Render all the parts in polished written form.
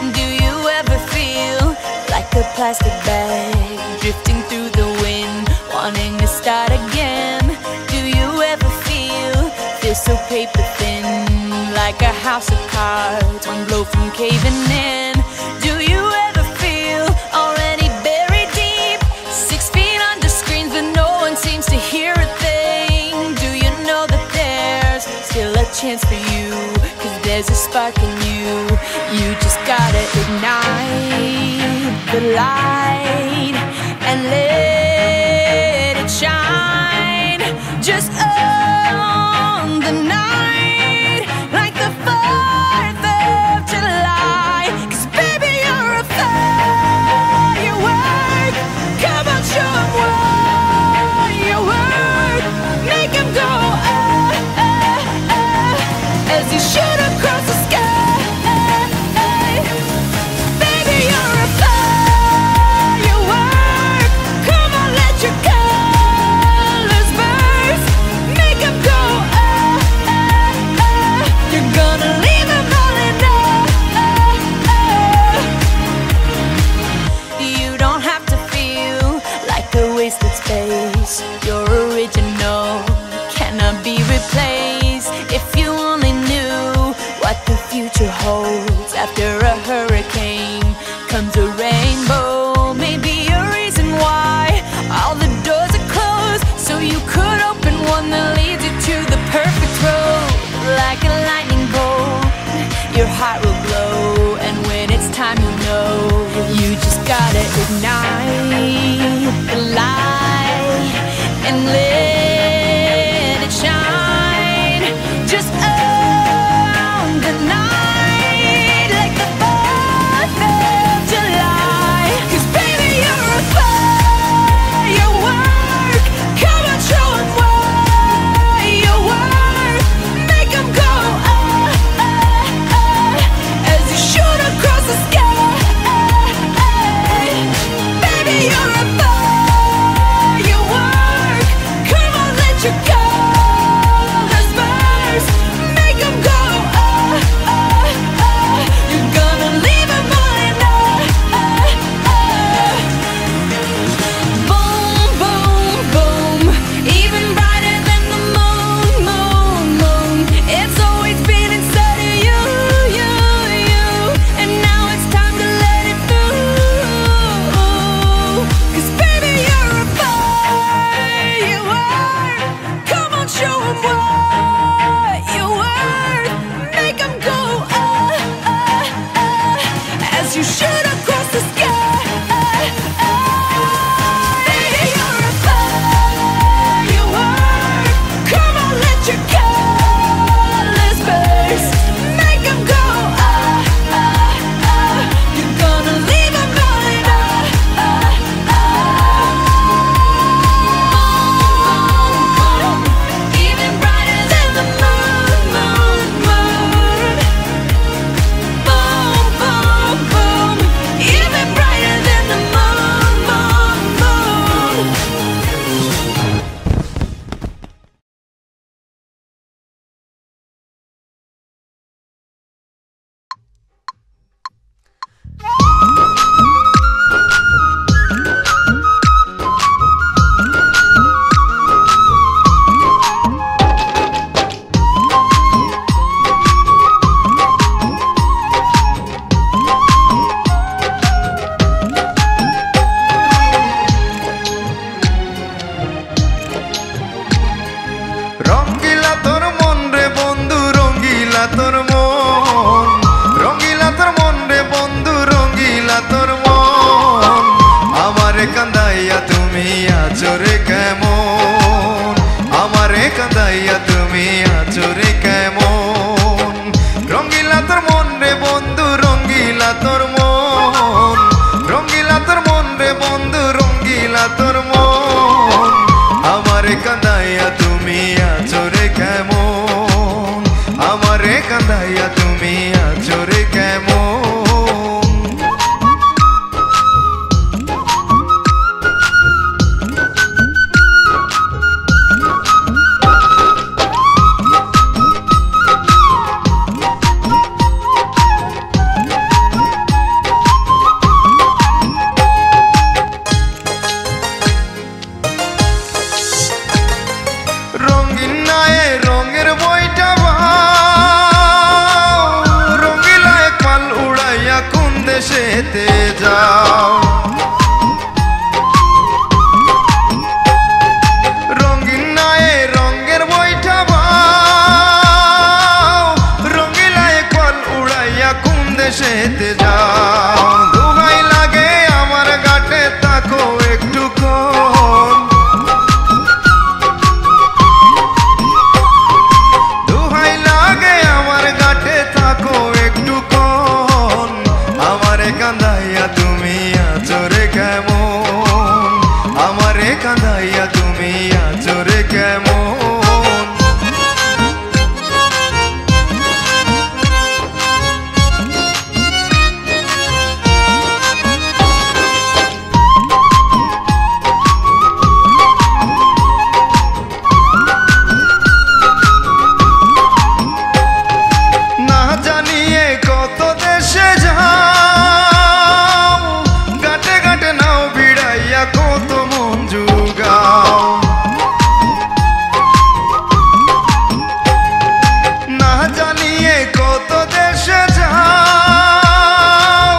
Do you ever feel like a plastic bag drifting through the wind, wanting to start again? Do you ever feel so paper thin, like a house of cards, one blow from caving in? Do you ever feel already buried deep, 6 feet under screens, but no one seems to hear a thing? Do you know that there's still a chance for you, 'cause there's a spark in you? You just gotta ignite the light and let it shine. Just own the night like the 4th of July. 'Cause baby, you're a firework. Come on, show 'em what you work. Make 'em go as you shoot across the sky. Baby, you're a firework. Come on, let your colors burst. Make 'em go you're gonna leave 'em all in You don't have to feel like a wasted space. You're original, cannot be replaced. If you only knew what the future holds, after a hurricane comes a rainbow. Maybe a reason why all the doors are closed, so you could open one that leads you to the perfect road. Like a lightning bolt, your heart will glow, and when it's time, you know you just gotta ignite the light and let it shine. Just own the night like the 4th of July. 'Cause baby, you're a firework. Come on, show 'em what you work. Make 'em go as you shoot across the sky. এসে যাও। দোহাই লাগে আমার ঘাটে তাকো একটুক্ষণ, দোহাই লাগে আমার ঘাটে তাকো একটুক্ষণ। আমারে কান্দাইয়া তুমি আছো রে কেমন, আমারে কান্দাইয়া তুমি আছো রে কেমন। না জানিয়ে কত দেশে যাও, ঘাটে ঘাটে নাও ভিড়াইয়া কত মন জুগাও। না জানিয়ে কত দেশে যাও,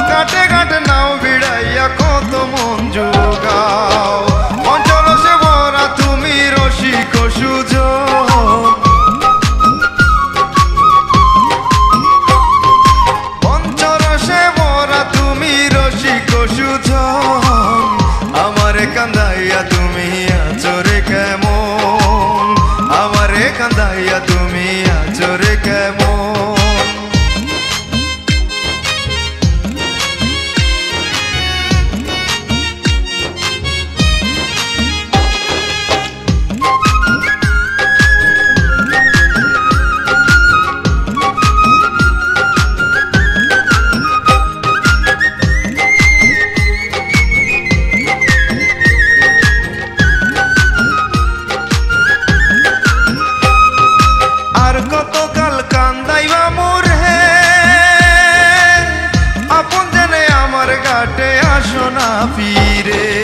ঘাটে ঘাটে নাও ভিড়াইয়া কত মন জুগাও। পঞ্চরসে ভরা তুমি রসিক সুজন, পঞ্চরসে ভরা তুমি রসিক সুজন। আমারে কান্দাইয়া তুমি আছো রে কেমন, আমারে কান্দাইয়া তুমি আছো রে কেমন।